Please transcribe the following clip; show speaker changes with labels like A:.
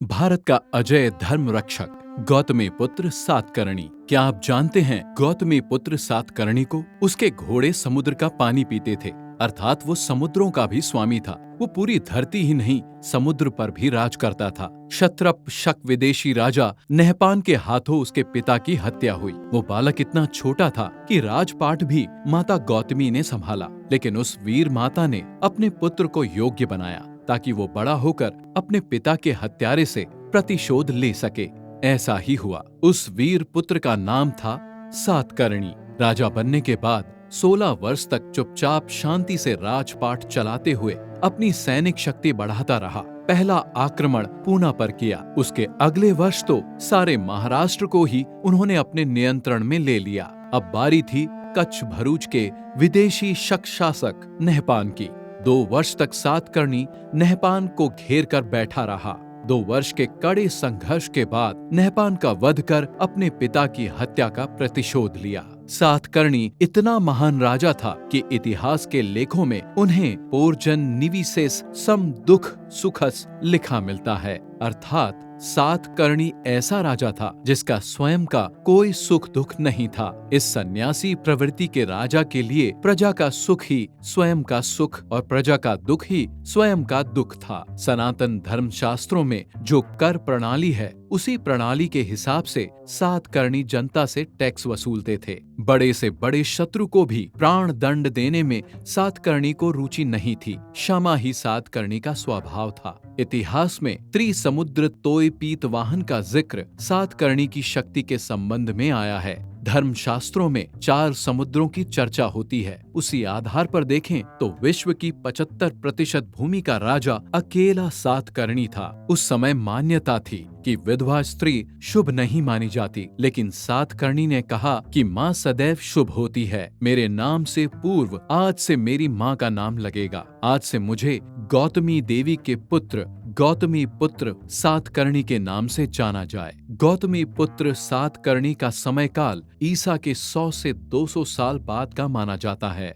A: भारत का अजय धर्म रक्षक गौतमी पुत्र सातकर्णी। क्या आप जानते हैं गौतमी पुत्र सातकर्णी को उसके घोड़े समुद्र का पानी पीते थे, अर्थात वो समुद्रों का भी स्वामी था। वो पूरी धरती ही नहीं समुद्र पर भी राज करता था। क्षत्रप शक विदेशी राजा नहपान के हाथों उसके पिता की हत्या हुई। वो बालक इतना छोटा था कि राजपाट भी माता गौतमी ने संभाला, लेकिन उस वीर माता ने अपने पुत्र को योग्य बनाया ताकि वो बड़ा होकर अपने पिता के हत्यारे से प्रतिशोध ले सके। ऐसा ही हुआ। उस वीर पुत्र का नाम था सातकर्णी। राजा बनने के बाद 16 वर्ष तक चुपचाप शांति से राजपाट चलाते हुए अपनी सैनिक शक्ति बढ़ाता रहा। पहला आक्रमण पूना पर किया, उसके अगले वर्ष तो सारे महाराष्ट्र को ही उन्होंने अपने नियंत्रण में ले लिया। अब बारी थी कच्छ भरूच के विदेशी शक शासक नहपान की। 2 वर्ष तक सातकर्णी नहपान को घेर कर बैठा रहा। 2 वर्ष के कड़े संघर्ष के बाद नहपान का वध कर अपने पिता की हत्या का प्रतिशोध लिया। सातकर्णी इतना महान राजा था कि इतिहास के लेखों में उन्हें पोर्जन निविसेस सम दुख सुखस लिखा मिलता है, अर्थात सातकर्णी ऐसा राजा था जिसका स्वयं का कोई सुख दुख नहीं था। इस सन्यासी प्रवृत्ति के राजा के लिए प्रजा का सुख ही स्वयं का सुख और प्रजा का दुख ही स्वयं का दुख था। सनातन धर्म शास्त्रों में जो कर प्रणाली है, उसी प्रणाली के हिसाब से सातकर्णी जनता से टैक्स वसूलते थे। बड़े से बड़े शत्रु को भी प्राण दंड देने में सातकर्णी को रुचि नहीं थी। क्षमा ही सातकर्णी का स्वभाव था। इतिहास में त्रिसमुद्र तोय पीतवाहन का जिक्र सातकर्णी की शक्ति के संबंध में आया है। धर्मशास्त्रों में 4 समुद्रों की चर्चा होती है। उसी आधार पर देखें तो विश्व की 75% भूमि का राजा अकेला सातकर्णी था। उस समय मान्यता थी कि विधवा स्त्री शुभ नहीं मानी जाती, लेकिन सातकर्णी ने कहा कि माँ सदैव शुभ होती है। मेरे नाम से पूर्व आज से मेरी माँ का नाम लगेगा। आज से मुझे गौतमी देवी के पुत्र गौतमी पुत्र सातकर्णी के नाम से जाना जाए। गौतमी पुत्र सातकर्णी का समय काल ईसा के 100 से 200 साल बाद का माना जाता है।